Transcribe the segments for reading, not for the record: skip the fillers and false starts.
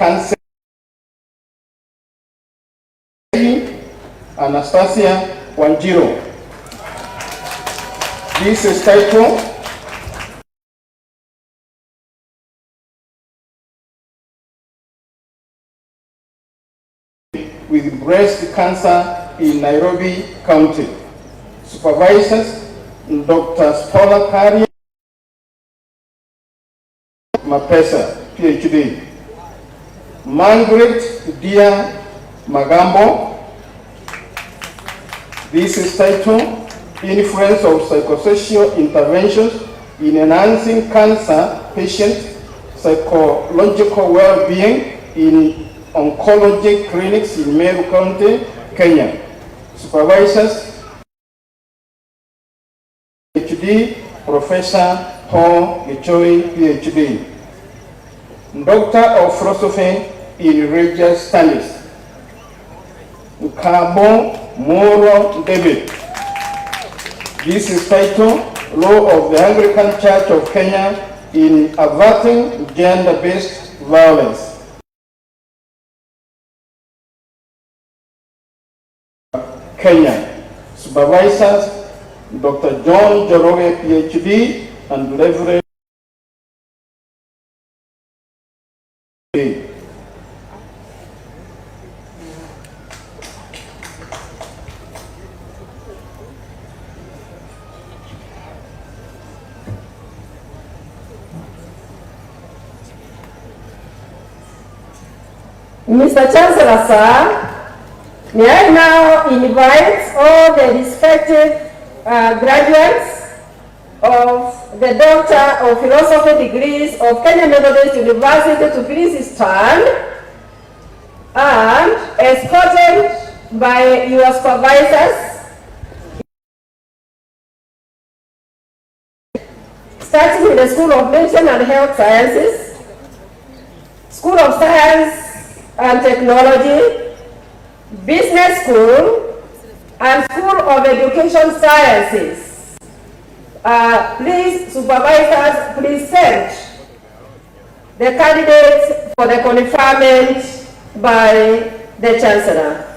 Cancer Anastasia Wanjiro. This is titled with breast cancer in Nairobi County. Supervisors, Dr. Spola Kari Mapesa, PhD. Margaret Dia Magambo. This is titled Influence of Psychosocial Interventions in Enhancing Cancer Patient Psychological Well-Being in Oncology Clinics in Meru County, Kenya. Supervisors, PhD, Professor Paul Gichoi, PhD. Doctor of Philosophy in Religious Studies. Nkabo Moro David. This is titled Law of the Anglican Church of Kenya in Averting Gender-Based Violence. Kenya. Supervisors, Dr. John Joroge, PhD, and Reverend Mr. Chancellor, sir, may I now invite all the respective graduates of the Doctor of Philosophy degrees of Kenya Methodist University to please stand, and escorted by your supervisors, starting in the School of Medicine and Health Sciences, School of Science and Technology, Business School, and School of Education Sciences. Please, supervisors, please send the candidates for the conferment by the Chancellor.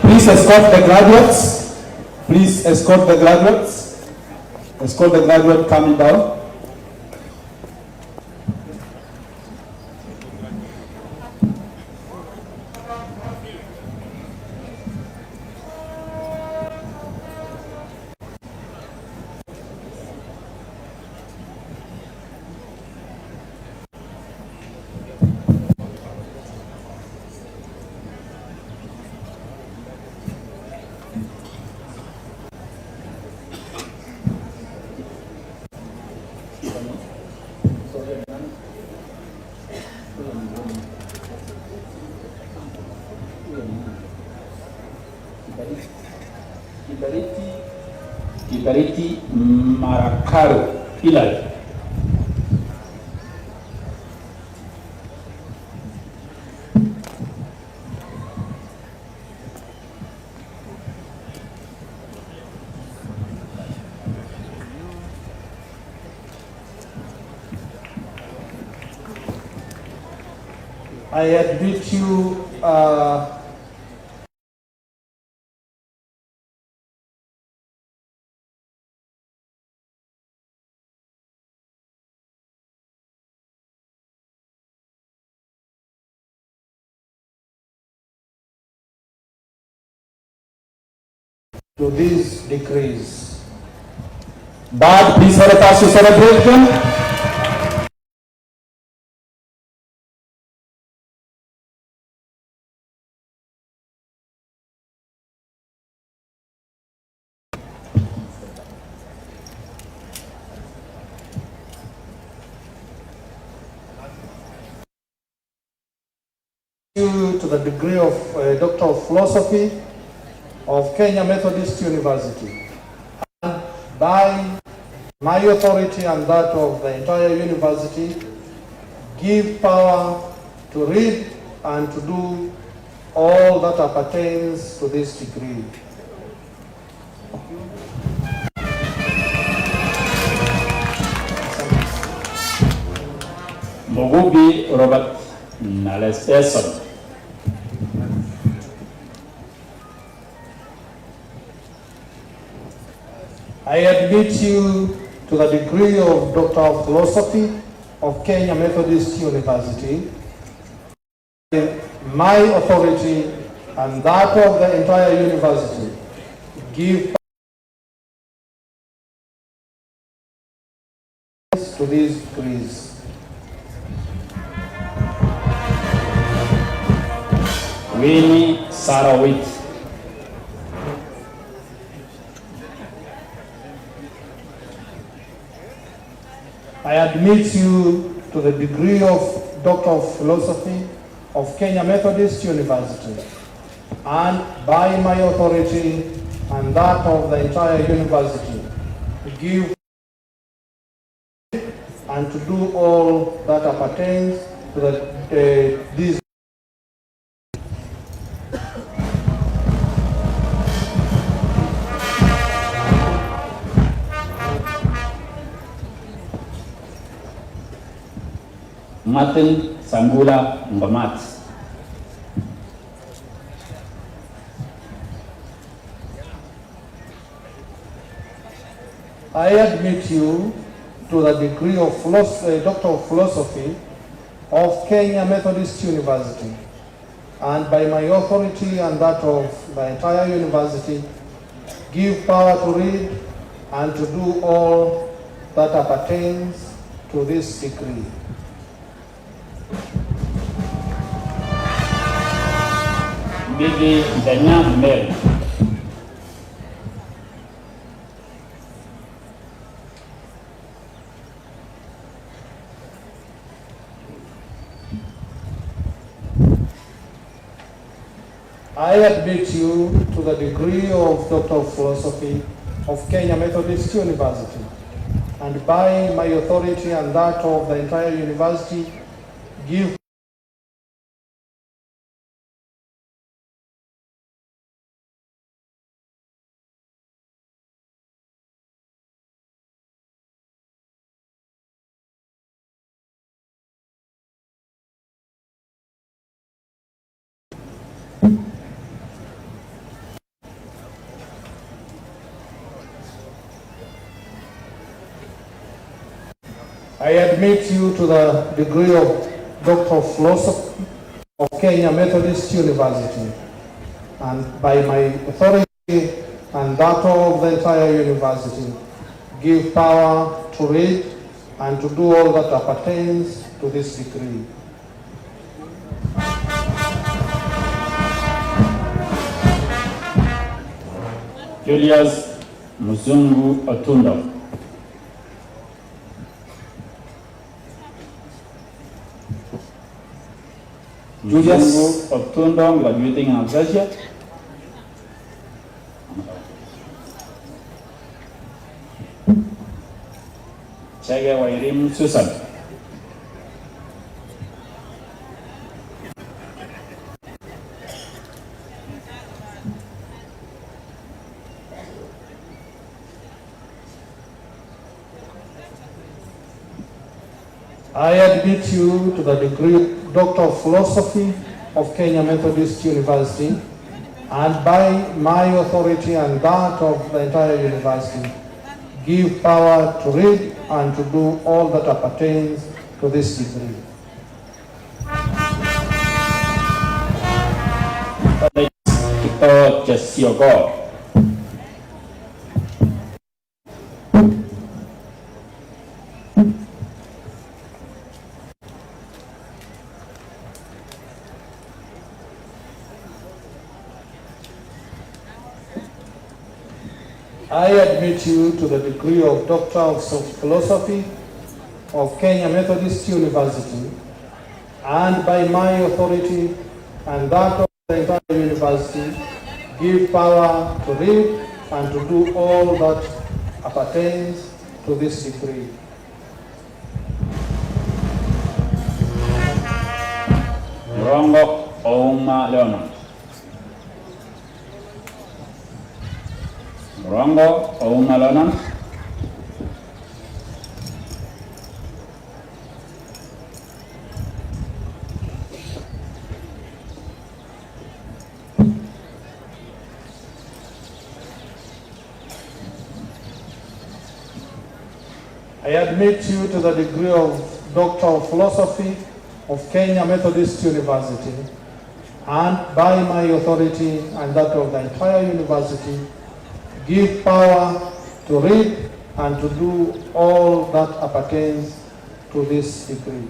Please escort the graduates. Please escort the graduates. Escort the graduate coming down. Kibariti Marakaro Hilal. I admit you to these decrees. But please help us to celebrate them. you to the degree of Doctor of Philosophy of Kenya Methodist University. And by my authority and that of the entire university, give power to read and to do all that appertains to this degree. Mogubi Robert Naleseson. I admit you to the degree of Doctor of Philosophy of Kenya Methodist University. My authority and that of the entire university give to these degrees. Winnie Sarawit. I admit you to the degree of Doctor of Philosophy of Kenya Methodist University, and by my authority and that of the entire university, give and to do all that appertains to these. Martin Sangula Ngamat. I admit you to the degree of Doctor of Philosophy of Kenya Methodist University, and by my authority and that of the entire university, give power to read and to do all that appertains to this degree. Bibi Danyam Mary. I admit you to the degree of Doctor of Philosophy of Kenya Methodist University, and by my authority and that of the entire university, give I admit you to the degree of Doctor of Philosophy of Kenya Methodist University, and by my authority and that of the entire university, give power to read and to do all that appertains to this degree. Julius Muzungu Otundo. Julius Otundo, graduating in associate. Chege Wairim Susan. I admit you to the degree Doctor of Philosophy of Kenya Methodist University, and by my authority and that of the entire university, give power to read and to do all that appertains to this degree. Just your God. I admit you to the degree of Doctor of Philosophy of Kenya Methodist University, and by my authority and that of the entire university, give power to read and to do all that appertains to this degree. Murongo Ouma Leonard. Murongo Ouma Leonard. I admit you to the degree of Doctor of Philosophy of Kenya Methodist University, and by my authority and that of the entire university, give power to read and to do all that appertains to this degree.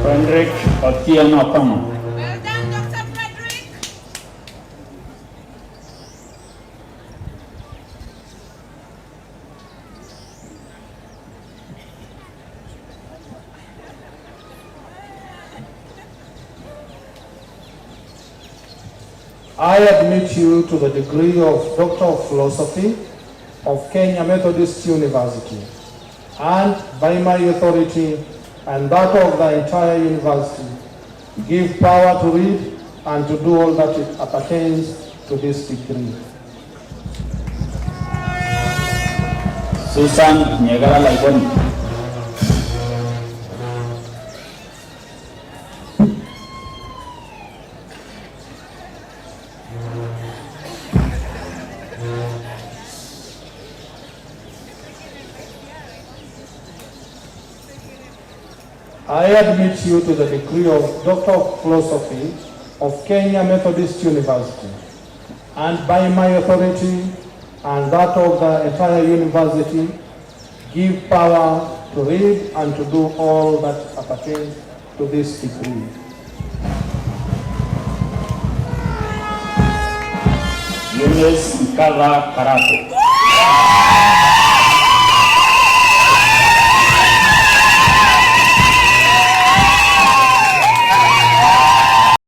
Frederick Otieno Komo. Well done, Dr. Frederick. I admit you to the degree of Doctor of Philosophy of Kenya Methodist University, and by my authority and that of the entire university, give power to read and to do all that it appertains to this degree. Susan Nyegara Laiboni. I admit you to the degree of Doctor of Philosophy of Kenya Methodist University, and by my authority and that of the entire university, give power to read and to do all that appertains to this degree. Eunice Nkala Karate.